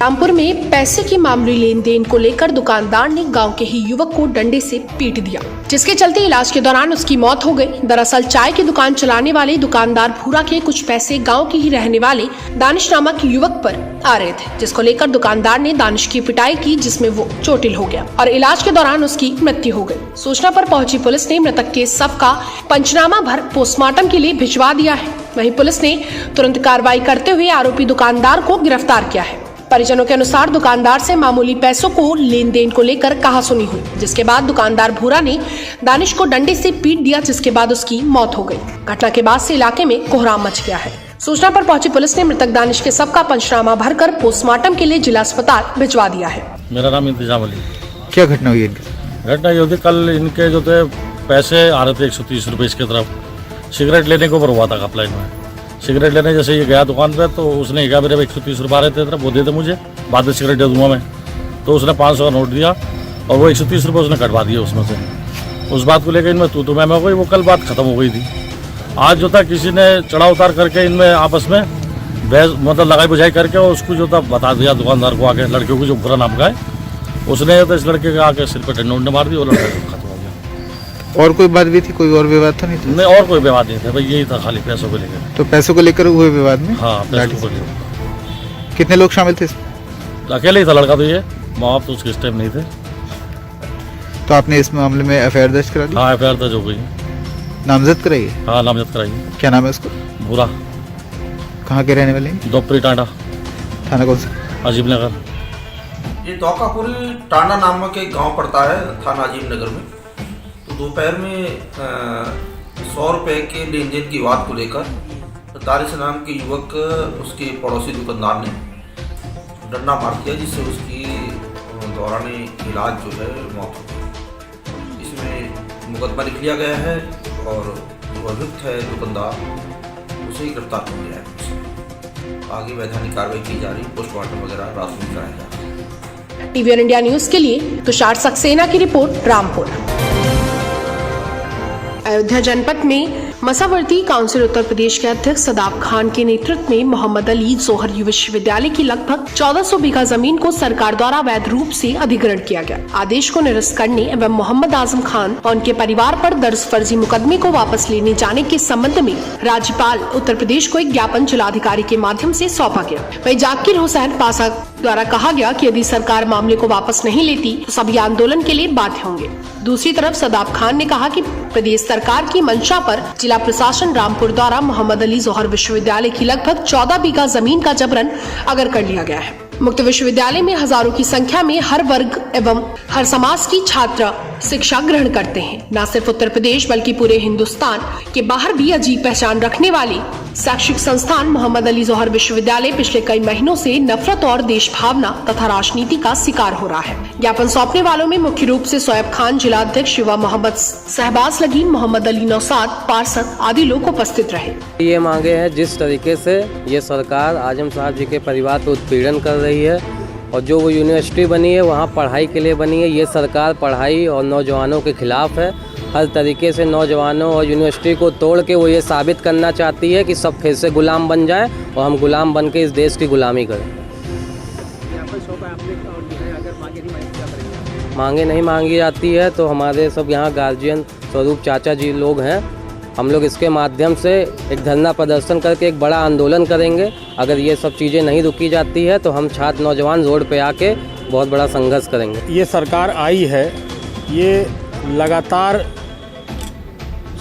रामपुर में पैसे की मामूली लेन देन को लेकर दुकानदार ने गांव के ही युवक को डंडे से पीट दिया, जिसके चलते इलाज के दौरान उसकी मौत हो गई। दरअसल चाय की दुकान चलाने वाले दुकानदार भूरा के कुछ पैसे गांव के ही रहने वाले दानिश नामक युवक पर आ रहे थे, जिसको लेकर दुकानदार ने दानिश की पिटाई की, जिसमें वो चोटिल हो गया और इलाज के दौरान उसकी मृत्यु हो गई। सूचना पर पहुंची पुलिस ने मृतक के शव का पंचनामा भर पोस्टमार्टम के लिए भिजवा दिया है। वहीं पुलिस ने तुरंत कार्रवाई करते हुए आरोपी दुकानदार को गिरफ्तार किया है। परिजनों के अनुसार दुकानदार से मामूली पैसों को लेन देन को लेकर कहासुनी हुई, जिसके बाद दुकानदार भूरा ने दानिश को डंडे से पीट दिया, जिसके बाद उसकी मौत हो गई। घटना के बाद से इलाके में कोहराम मच गया है। सूचना पर पहुंची पुलिस ने मृतक दानिश के शव का पंचनामा भरकर पोस्टमार्टम के लिए जिला अस्पताल भिजवा दिया है। मेरा नाम इंतजाम अली। क्या घटना हुई इनके? घटना ये होती, कल इनके जो थे पैसे आ रहे थे 130 रुपये इसके तरफ सिगरेट लेने को हुआ था कपलाइन में। सिगरेट लेने जैसे ये गया दुकान पे तो उसने कहा मेरे 130 रुपये आ रहे थे, वो दे दे मुझे, बाद में सिगरेट दे दूंगा मैं। तो उसने 500 का नोट दिया और वो 130 रुपये उसने कटवा दिए उसमें से। उस बात को लेकर इनमें तू मैं हो गई, वो कल बात खत्म हो गई थी। आज जो था किसी ने चढ़ा उतार करके इनमें आपस में बहस मतलब लगाई बुझाई करके उसको जो था बता दिया दुकानदार को आके, लड़के को जो बुरा नाम का है उसने तो इस लड़के के आके सिर पर डंडे मार दी और लड़का खत्म हो गया। और कोई बात भी थी? कोई और विवाद था? नहीं, और कोई विवाद नहीं था भाई, यही था खाली पैसों को लेकर। तो पैसों को लेकर हुए विवाद में? हाँ, पैसों को लेकर। कितने लोग शामिल थे? अकेले ही था लड़का, तो ये माँ बाप तो उसके इस टाइम नहीं थे। तो आपने इस मामले में एफआईआर दर्ज करा दी? हाँ, एफआईआर दर्ज हो गई। नामजद कराई है? हाँ, नामजद कराई। क्या नाम है उसको? भूरा। कहाँ के रहने वाले हैं? दोपरी टांडा। थाना कौन सा? अजीब नगर। ये दौकापुरी टांडा नामक एक गांव पड़ता है थाना अजीम नगर में। तो दोपहर में 100 रुपये के लेन देन की बात को लेकर तारिश नाम के युवक उसके पड़ोसी दुकानदार ने डंडा मार दिया, जिससे उसकी दौरान इलाज जो है मौत हो गई। इसमें मुकदमा लिख लिया गया है और जो अभियुक्त है दुकानदार उसे गिरफ्तार कर लिया है। आगे वैधानिक कार्रवाई की जा रही, पोस्टमार्टम वगैरह रात में कराया जा रहा है। टीवी इंडिया न्यूज के लिए तुषार सक्सेना की रिपोर्ट, रामपुर। अयोध्या जनपद में मसावर्ती काउंसिल उत्तर प्रदेश के अध्यक्ष सदाब खान के नेतृत्व में मोहम्मद अली जोहर विश्वविद्यालय की लगभग 1400 बीघा जमीन को सरकार द्वारा अवैध रूप से अधिग्रहण किया गया। आदेश को निरस्त करने एवं मोहम्मद आजम खान और उनके परिवार पर दर्ज फर्जी मुकदमे को वापस लेने जाने के संबंध में राज्यपाल उत्तर प्रदेश को एक ज्ञापन जिलाधिकारी के माध्यम से सौंपा गया। वहीं जाकिर हुसैन पासा द्वारा कहा गया कि यदि सरकार मामले को वापस नहीं लेती तो सभी आंदोलन के लिए बाध्य होंगे। दूसरी तरफ सदाब खान ने कहा कि प्रदेश सरकार की मंशा पर जिला प्रशासन रामपुर द्वारा मोहम्मद अली जोहर विश्वविद्यालय की लगभग 14 बीघा जमीन का जबरन अगर कर लिया गया है। मुक्त विश्वविद्यालय में हजारों की संख्या में हर वर्ग एवं हर समाज की छात्र शिक्षा ग्रहण करते हैं। न सिर्फ उत्तर प्रदेश बल्कि पूरे हिंदुस्तान के बाहर भी अजीब पहचान रखने वाली शैक्षिक संस्थान मोहम्मद अली जोहर विश्वविद्यालय पिछले कई महीनों से नफरत और देश भावना तथा राजनीति का शिकार हो रहा है। ज्ञापन सौंपने वालों में मुख्य रूप से शोएब खान, जिला अध्यक्ष युवा मोहम्मद शहबाज लगीन, मोहम्मद अली नौसाद, पार्षद आदि लोग उपस्थित रहे। ये मांगे है जिस तरीके से ये सरकार आजम साहब जी के परिवार पर उत्पीड़न कर रही है और जो वो यूनिवर्सिटी बनी है वहाँ पढ़ाई के लिए बनी है, ये सरकार पढ़ाई और नौजवानों के खिलाफ है। हर तरीके से नौजवानों और यूनिवर्सिटी को तोड़ के वो ये साबित करना चाहती है कि सब फिर से गुलाम बन जाए और हम गुलाम बन के इस देश की गुलामी करें। मांगे नहीं मांगी जाती है तो हमारे सब यहाँ गार्जियन स्वरूप चाचा जी लोग हैं, हम लोग इसके माध्यम से एक धरना प्रदर्शन करके एक बड़ा आंदोलन करेंगे। अगर ये सब चीज़ें नहीं रुकी जाती है तो हम छात्र नौजवान रोड पे आके बहुत बड़ा संघर्ष करेंगे। ये सरकार आई है, ये लगातार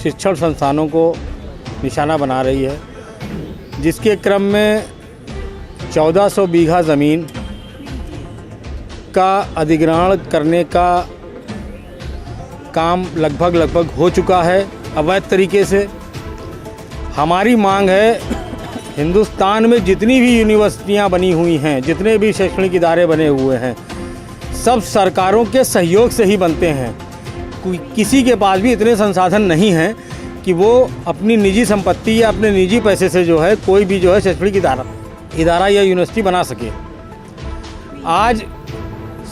शिक्षण संस्थानों को निशाना बना रही है, जिसके क्रम में 1400 बीघा ज़मीन का अधिग्रहण करने का काम लगभग हो चुका है अवैध तरीके से। हमारी मांग है हिंदुस्तान में जितनी भी यूनिवर्सिटियां बनी हुई हैं, जितने भी शैक्षणिक इदारे बने हुए हैं, सब सरकारों के सहयोग से ही बनते हैं। किसी के पास भी इतने संसाधन नहीं हैं कि वो अपनी निजी संपत्ति या अपने निजी पैसे से जो है कोई भी जो है शैक्षणिक इदारा या यूनिवर्सिटी बना सके। आज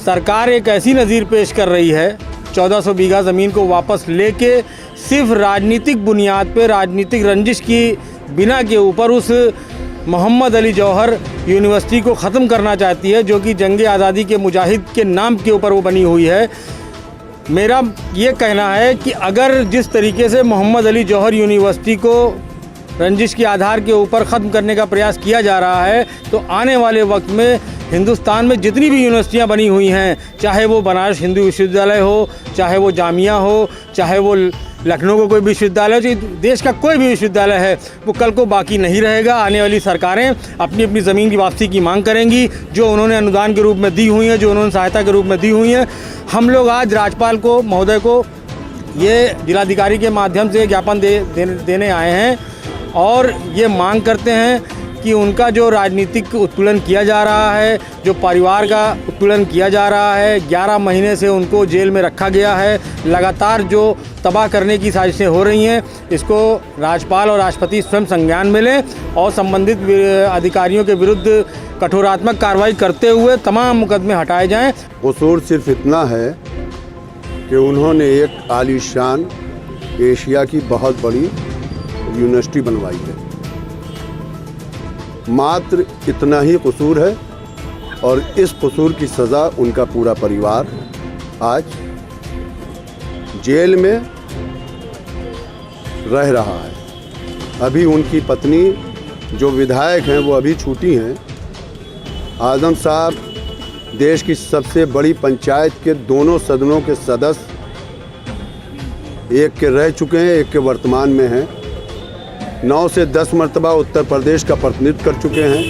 सरकार एक ऐसी नज़ीर पेश कर रही है 1400 बीघा ज़मीन को वापस लेके सिर्फ राजनीतिक बुनियाद पे, राजनीतिक रंजिश की बिना के ऊपर उस मोहम्मद अली जौहर यूनिवर्सिटी को ख़त्म करना चाहती है, जो कि जंग आज़ादी के मुजाहिद के नाम के ऊपर वो बनी हुई है। मेरा ये कहना है कि अगर जिस तरीके से मोहम्मद अली जौहर यूनिवर्सिटी को रंजिश के आधार के ऊपर ख़त्म करने का प्रयास किया जा रहा है, तो आने वाले वक्त में हिंदुस्तान में जितनी भी यूनिवर्सिटियां बनी हुई हैं, चाहे वो बनारस हिंदू विश्वविद्यालय हो, चाहे वो जामिया हो, चाहे वो लखनऊ का कोई विश्वविद्यालय हो, चाहे देश का कोई भी विश्वविद्यालय है, वो कल को बाकी नहीं रहेगा। आने वाली सरकारें अपनी अपनी ज़मीन की वापसी की मांग करेंगी, जो उन्होंने अनुदान के रूप में दी हुई हैं, जो उन्होंने सहायता के रूप में दी हुई हैं। हम लोग आज राज्यपाल को महोदय को ये जिलाधिकारी के माध्यम से ज्ञापन देने आए हैं और ये मांग करते हैं कि उनका जो राजनीतिक उत्पीड़न किया जा रहा है, जो परिवार का उत्पीड़न किया जा रहा है, 11 महीने से उनको जेल में रखा गया है, लगातार जो तबाह करने की साजिशें हो रही हैं, इसको राज्यपाल और राष्ट्रपति स्वयं संज्ञान में लें और संबंधित अधिकारियों के विरुद्ध कठोरात्मक कार्रवाई करते हुए तमाम मुकदमे हटाए जाएं। कसूर सिर्फ इतना है कि उन्होंने एक आलीशान एशिया की बहुत बड़ी यूनिवर्सिटी बनवाई है, मात्र इतना ही कसूर है और इस कसूर की सज़ा उनका पूरा परिवार आज जेल में रह रहा है। अभी उनकी पत्नी जो विधायक हैं वो अभी छूटी हैं। आज़म साहब देश की सबसे बड़ी पंचायत के दोनों सदनों के सदस्य, एक के रह चुके हैं, एक के वर्तमान में हैं। 9 से 10 मरतबा उत्तर प्रदेश का प्रतिनिधित्व कर चुके हैं,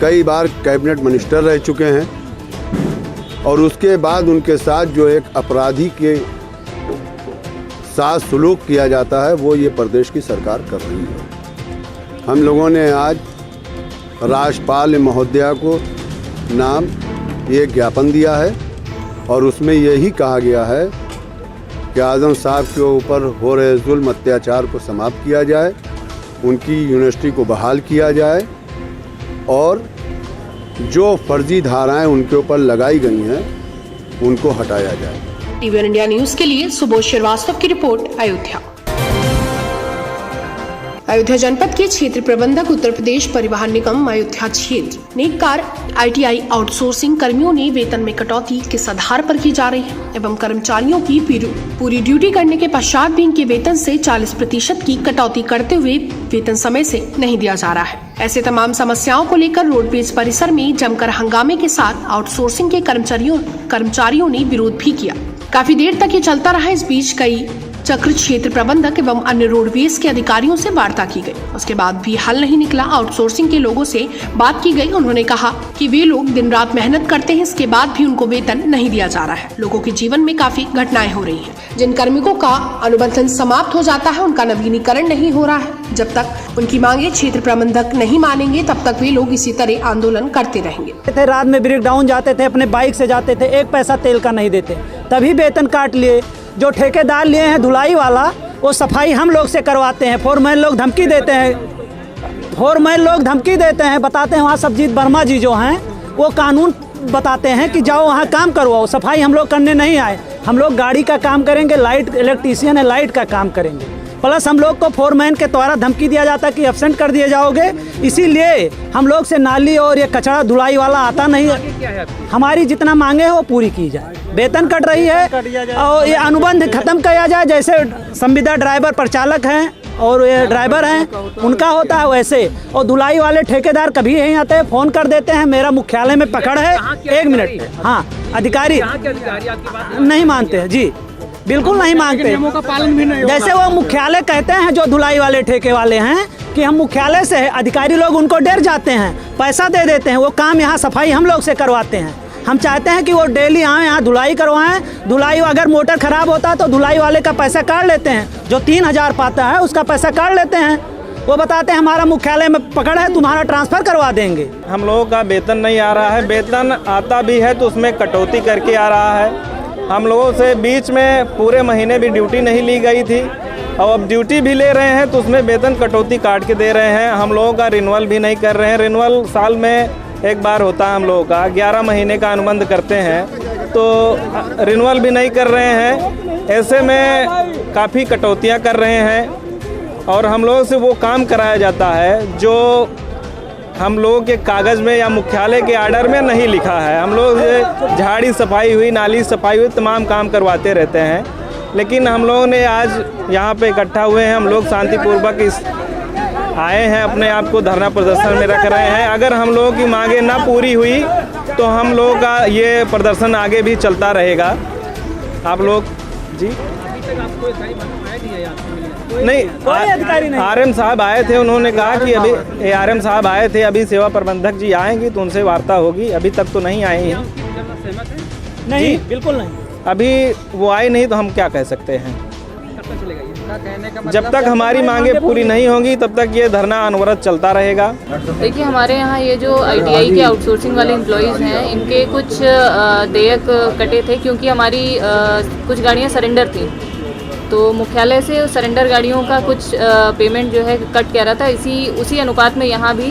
कई बार कैबिनेट मिनिस्टर रह चुके हैं और उसके बाद उनके साथ जो एक अपराधी के साथ सलूक किया जाता है वो ये प्रदेश की सरकार कर रही है। हम लोगों ने आज राज्यपाल महोदया को नाम ये ज्ञापन दिया है और उसमें यही कहा गया है कि आज़म साहब के ऊपर हो रहे जुल्म अत्याचार को समाप्त किया जाए, उनकी यूनिवर्सिटी को बहाल किया जाए और जो फर्जी धाराएं उनके ऊपर लगाई गई हैं उनको हटाया जाए। टीवी इंडिया न्यूज के लिए सुबोध श्रीवास्तव की रिपोर्ट, अयोध्या। अयोध्या जनपद के क्षेत्र प्रबंधक उत्तर प्रदेश परिवहन निगम अयोध्या क्षेत्र नेककार ITI आउटसोर्सिंग कर्मियों ने वेतन में कटौती किस आधार पर की जा रही है एवं कर्मचारियों की पूरी ड्यूटी करने के पश्चात भी इनके वेतन से 40% की कटौती करते हुए वेतन समय से नहीं दिया जा रहा है। ऐसे तमाम समस्याओं को लेकर रोडवेज परिसर में जमकर हंगामे के साथ आउटसोर्सिंग के कर्मचारियों ने विरोध भी किया। काफी देर तक ये चलता रहा। इस बीच कई चक्र क्षेत्र प्रबंधक एवं अन्य रोडवेज के अधिकारियों से वार्ता की गई, उसके बाद भी हल नहीं निकला। आउटसोर्सिंग के लोगों से बात की गई, उन्होंने कहा कि वे लोग दिन रात मेहनत करते हैं, इसके बाद भी उनको वेतन नहीं दिया जा रहा है। लोगों के जीवन में काफी घटनाएं हो रही हैं। जिन कार्मिकों का अनुबंधन समाप्त हो जाता है उनका नवीनीकरण नहीं हो रहा है। जब तक उनकी मांगे क्षेत्र प्रबंधक नहीं मानेंगे तब तक वे लोग इसी तरह आंदोलन करते रहेंगे। रात में ब्रेक डाउन जाते थे, अपने बाइक से जाते थे, 1 पैसा तेल का नहीं देते, तभी वेतन काट लिए। जो ठेकेदार लिए हैं धुलाई वाला, वो सफाई हम लोग से करवाते हैं। फोरमैन लोग धमकी देते हैं, बताते हैं वहाँ सब्जीत वर्मा जी जो हैं वो कानून बताते हैं कि जाओ वहाँ काम करवाओ। सफाई हम लोग करने नहीं आए, हम लोग गाड़ी का काम करेंगे, लाइट इलेक्ट्रीशियन है, लाइट का काम करेंगे। प्लस हम लोग को फोरमैन के द्वारा धमकी दिया जाता है कि एब्सेंट कर दिए जाओगे, इसीलिए हम लोग से नाली और ये कचरा धुलाई वाला आता नहीं है। हमारी जितना मांगे हो पूरी की जाए। वेतन कट रही है और ये अनुबंध खत्म किया जाए। जैसे संविदा ड्राइवर प्रचालक हैं और ये ड्राइवर हैं उनका होता है वैसे, और धुलाई वाले ठेकेदार कभी नहीं आते, फ़ोन कर देते हैं मेरा मुख्यालय में पकड़ है, 1 मिनट। हाँ, अधिकारी नहीं मानते हैं जी, बिल्कुल नहीं मांगते। नियमों का पालन भी नहीं। जैसे वो मुख्यालय कहते हैं जो धुलाई वाले ठेके वाले हैं कि हम मुख्यालय से, अधिकारी लोग उनको डर जाते हैं, पैसा दे देते हैं, वो काम यहाँ सफाई हम लोग से करवाते हैं। हम चाहते हैं कि वो डेली आए यहाँ धुलाई करवाएं। धुलाई अगर मोटर खराब होता है तो धुलाई वाले का पैसा काट लेते हैं, जो 3000 पाता है उसका पैसा काट लेते हैं। वो बताते हैं हमारा मुख्यालय में पकड़ है, तुम्हारा ट्रांसफ़र करवा देंगे। हम लोगों का वेतन नहीं आ रहा है, वेतन आता भी है तो उसमें कटौती करके आ रहा है। हम लोगों से बीच में पूरे महीने भी ड्यूटी नहीं ली गई थी और अब ड्यूटी भी ले रहे हैं तो उसमें वेतन कटौती काट के दे रहे हैं। हम लोगों का रिन्यूअल भी नहीं कर रहे हैं। रिन्यूअल साल में एक बार होता है हम लोगों का, 11 महीने का अनुबंध करते हैं तो रिन्यूअल भी नहीं कर रहे हैं। ऐसे में काफ़ी कटौतियाँ कर रहे हैं और हम लोगों से वो काम कराया जाता है जो हम लोगों के कागज़ में या मुख्यालय के आर्डर में नहीं लिखा है। हम लोग झाड़ी सफाई हुई, नाली सफाई हुई, तमाम काम करवाते रहते हैं। लेकिन हम लोगों ने आज यहाँ पे इकट्ठा हुए हैं, हम लोग शांतिपूर्वक इस आए हैं, अपने आप को धरना प्रदर्शन में रख रहे हैं। अगर हम लोगों की मांगें ना पूरी हुई तो हम लोगों का ये प्रदर्शन आगे भी चलता रहेगा। आप लोग जी नहीं, आरएम साहब आए थे, उन्होंने कहा कि अभी आरएम साहब आए थे, अभी सेवा प्रबंधक जी आएंगी तो उनसे वार्ता होगी। अभी तक तो नहीं आई हैं। नहीं, बिल्कुल नहीं। अभी वो आई नहीं तो हम क्या कह सकते हैं। जब तक हमारी मांगें पूरी नहीं होंगी तब तक ये धरना अनवरत चलता रहेगा। देखिए, हमारे यहाँ ये जो ITI के आउटसोर्सिंग वाले एम्प्लॉयज़ हैं, इनके कुछ देयक कटे थे क्योंकि हमारी कुछ गाड़ियाँ सरेंडर थी, तो मुख्यालय से सरेंडर गाड़ियों का कुछ पेमेंट जो है कट कह रहा था। उसी अनुपात में यहाँ भी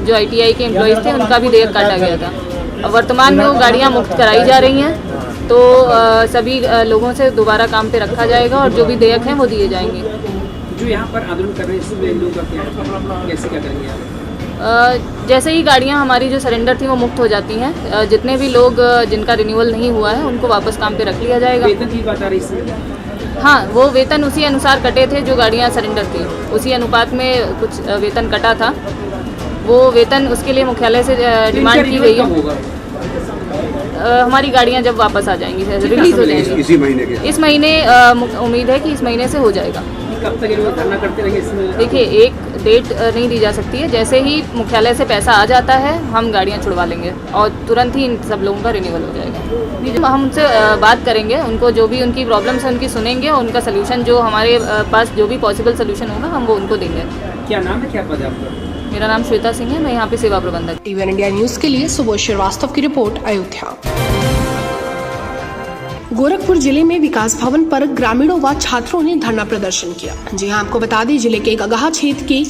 जो ITI के एम्प्लॉयज़ थे उनका भी देयक काटा गया था। अब वर्तमान में वो गाड़ियाँ मुक्त कराई जा रही हैं, तो सभी लोगों से दोबारा काम पे रखा जाएगा और जो भी देयक हैं वो दिए जाएंगे। जो यहाँ पर आंदोलन कर रहे हैं इसमें लोग कैसे क्या करेंगे आप? जैसे ही गाड़ियाँ हमारी जो सरेंडर थी वो मुक्त हो जाती हैं, जितने भी लोग जिनका रिन्यूअल नहीं हुआ है उनको वापस काम पे रख लिया जाएगा। वेतन की बात आ रही है? हाँ, वो वेतन उसी अनुसार कटे थे जो गाड़ियाँ सरेंडर थी, उसी अनुपात में कुछ वेतन कटा था। वो वेतन उसके लिए मुख्यालय से डिमांड की गई है। हमारी गाड़ियाँ जब वापस आ जाएंगी, रिलीज हो जाएंगी इसी महीने के? इस महीने उम्मीद है कि इस महीने से हो जाएगा। कब तक ये लोग धरना करते रहेंगे इसमें? देखिए, एक डेट नहीं दी जा सकती है। जैसे ही मुख्यालय से पैसा आ जाता है हम गाड़ियाँ छुड़वा लेंगे और तुरंत ही इन सब लोगों का रिन्यूअल हो जाएगा। हम उनसे बात करेंगे, उनको जो भी उनकी प्रॉब्लम्स है उनकी सुनेंगे और उनका सोल्यूशन जो हमारे पास जो भी पॉसिबल सोल्यूशन होगा हम वो उनको देंगे। क्या नाम है, क्या पद है आपका? मेरा नाम श्वेता सिंह है, मैं यहाँ पे सेवा प्रबंधक। टीवी इंडिया न्यूज़ के लिए सुबोध श्रीवास्तव की रिपोर्ट, अयोध्या। गोरखपुर जिले में विकास भवन पर ग्रामीणों व छात्रों ने धरना प्रदर्शन किया। जी हां, आपको बता दें, जिले के गगहा क्षेत्र के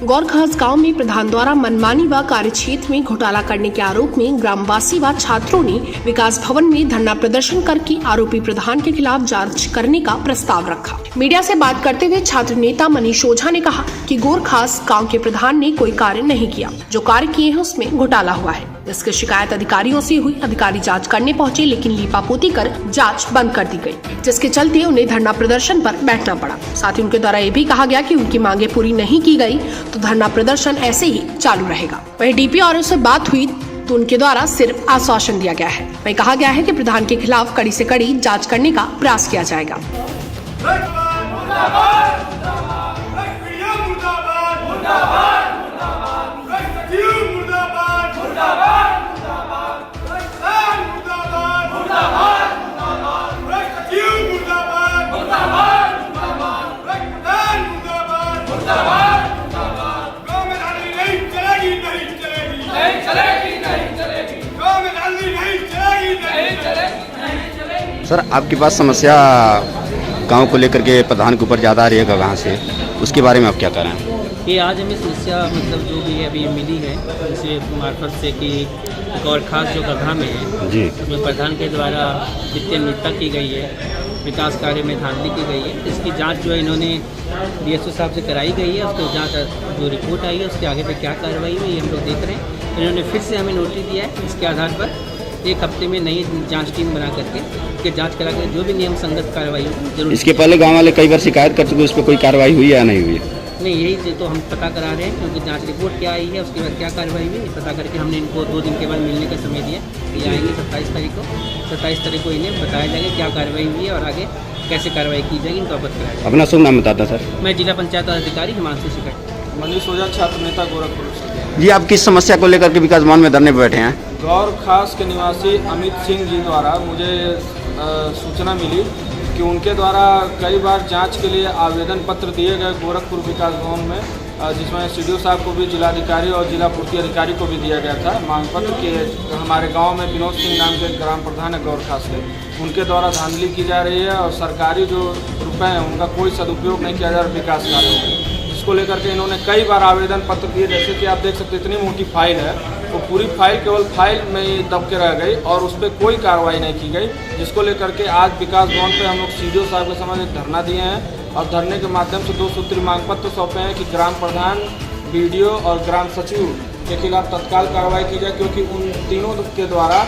गौरखास गांव में प्रधान द्वारा मनमानी व कार्य क्षेत्र में घोटाला करने के आरोप में ग्रामवासी व छात्रों ने विकास भवन में धरना प्रदर्शन करके आरोपी प्रधान के खिलाफ जांच करने का प्रस्ताव रखा। मीडिया से बात करते हुए छात्र नेता मनीष ओझा ने कहा कि गोरखास गाँव के प्रधान ने कोई कार्य नहीं किया, जो कार्य किए हैं उसमें घोटाला हुआ है। इसकी शिकायत अधिकारियों से हुई। अधिकारी जांच करने पहुंचे लेकिन लीपापोती कर जांच बंद कर दी गई, जिसके चलते उन्हें धरना प्रदर्शन पर बैठना पड़ा। साथ ही उनके द्वारा ये भी कहा गया कि उनकी मांगे पूरी नहीं की गई तो धरना प्रदर्शन ऐसे ही चालू रहेगा। वहीं DPRO से बात हुई तो उनके द्वारा सिर्फ आश्वासन दिया गया है। वहीं कहा गया है कि प्रधान के खिलाफ कड़ी से कड़ी जाँच करने का प्रयास किया जाएगा। सर, आपके पास समस्या गांव को लेकर के प्रधान के ऊपर ज़्यादा आ रही है गगहा से, उसके बारे में आप क्या कह रहे हैं? ये आज हमें समस्या मतलब जो भी अभी मिली है उनसे मार्फत से कि गौरखास जो गगहा में है जी, उसमें प्रधान के द्वारा वित्तीय अनियमितता की गई है, विकास कार्य में धांधली की गई है। इसकी जांच जो है इन्होंने DSO साहब से कराई गई है। उसको जांच जो रिपोर्ट आई है उसके आगे पे क्या कार्रवाई हुई ये हम लोग देख रहे हैं। इन्होंने फिर से हमें नोटिस दिया है, इसके आधार पर एक हफ्ते में नई जांच टीम बना करके इसके जांच करा कर जो भी नियम संगत कार्रवाई होगी जरूर। इसके पहले गांव वाले कई बार शिकायत कर चुके, उस पर कोई कार्रवाई हुई या नहीं हुई? नहीं, यही तो हम पता करा रहे हैं क्योंकि जांच रिपोर्ट क्या आई है उसके बाद क्या कार्रवाई हुई ये पता करके हमने इनको 2 दिन के बाद मिलने का समय दिया। ये आएंगे 27 तारीख को। 27 तारीख को इन्हें बताया जाएगा क्या कार्रवाई हुई है और आगे कैसे कार्रवाई की जाएगी, इनको अवगत कराया जाएगा। अपना शुभ नाम बताता सर। मैं जिला पंचायत अधिकारी हिमांशु शिखर। मनीष ओझा, छात्र नेता गोरखपुर। जी, आप किस समस्या को लेकर के विकास भवन में धरने पर बैठे हैं? गौरखास के निवासी अमित सिंह जी द्वारा मुझे सूचना मिली कि उनके द्वारा कई बार जांच के लिए आवेदन पत्र दिए गए गोरखपुर विकास भवन में, जिसमें CDO साहब को भी, जिलाधिकारी और जिला पूर्ति अधिकारी को भी दिया गया था मांग पत्र के हमारे गांव में विनोद सिंह नाम के ग्राम प्रधान है गौरखास के, उनके द्वारा धांधली की जा रही है और सरकारी जो रुपए हैं उनका कोई सदुपयोग नहीं किया जा रहा विकास कार्यों में, जिसको लेकर के इन्होंने कई बार आवेदन पत्र दिए। जैसे कि आप देख सकते हैं इतनी मोटी फाइल है, वो पूरी फाइल केवल फाइल में ही दब के रह गई और उस पर कोई कार्रवाई नहीं की गई, जिसको लेकर के आज विकास भवन पे हम लोग CDO साहब के समक्ष एक धरना दिए हैं और धरने के माध्यम से 2 सूत्री मांग पत्र सौंपे हैं कि ग्राम प्रधान, BDO और ग्राम सचिव के खिलाफ तत्काल कार्रवाई की जाए, क्योंकि उन तीनों के द्वारा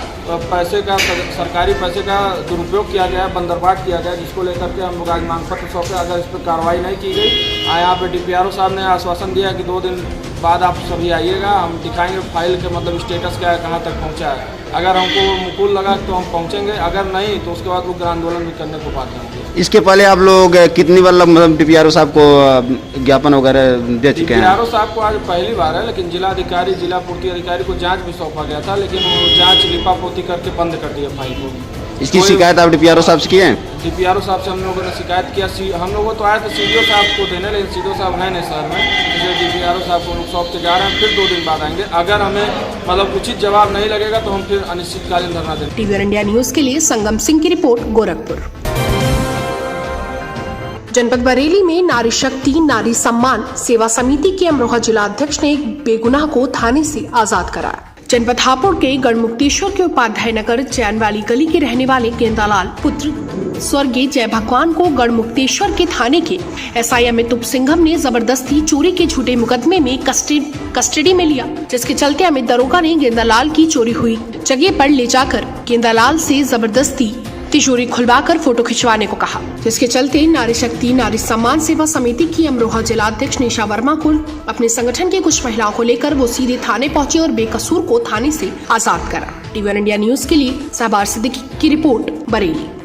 पैसे का, सरकारी पैसे का दुरुपयोग किया गया, बंदरबाट किया गया, जिसको लेकर के हम लोग आज मांग पत्र सौंपे। अगर इस पर कार्रवाई नहीं की गई, यहाँ पे DPRO साहब ने आश्वासन दिया कि 2 दिन बाद आप सभी आइएगा, हम दिखाएंगे फाइल के मतलब स्टेटस क्या है, कहाँ तक पहुँचा है। अगर हमको अनुकूल लगा तो हम पहुँचेंगे, अगर नहीं तो उसके बाद उग्र आंदोलन भी करने को बाध्य होंगे। इसके पहले आप लोग कितनी बार मतलब DPRO साहब को ज्ञापन वगैरह दे चुके हैं? DPRO साहब को आज पहली बार है, लेकिन जिलाधिकारी, जिला पूर्ति अधिकारी को जांच भी सौंपा गया था, लेकिन वो जांच लिपापोती करके बंद कर दिया फाइल को। इसकी शिकायत आप DPRO साहब से किए हैं? DPRO साहब से हम लोगों ने शिकायत किया। हम लोगों तो आए थे CDO साहब को देने, लेकिन CDO साहब हैं नहीं शहर में, इसलिए DPRO साहब को लोग सौंप के जा रहे हैं। फिर 2 दिन बाद आएंगे। अगर हमें मतलब उचित जवाब नहीं लगेगा तो हम फिर अनिश्चितकालीन धरना देंगे। टीवी इंडिया न्यूज के लिए संगम सिंह की रिपोर्ट, गोरखपुर। जनपद बरेली में नारी शक्ति नारी सम्मान सेवा समिति के अमरोहा जिला अध्यक्ष ने एक बेगुनाह को थाने से आजाद कराया। जनपद हापुड़ के गढ़मुक्तेश्वर के उपाध्याय नगर चैन वाली गली के रहने वाले गेंदालाल पुत्र स्वर्गीय जय भगवान को गढ़मुक्तेश्वर के थाने के SI अमित सिंघम ने जबरदस्ती चोरी के झूठे मुकदमे में कस्टडी में लिया, जिसके चलते अमित दरोगा ने गेंदालाल की चोरी हुई जगह पर ले जाकर गेंदालाल से जबरदस्ती तिजोरी खुलवाकर फोटो खिंचवाने को कहा, जिसके चलते नारी शक्ति नारी सम्मान सेवा समिति की अमरोहा जिला अध्यक्ष निशा वर्मा को अपने संगठन के कुछ महिलाओं को लेकर वो सीधे थाने पहुंचे और बेकसूर को थाने से आजाद करा। टीवी इंडिया न्यूज के लिए सहबार सिद्दीकी की रिपोर्ट, बरेली।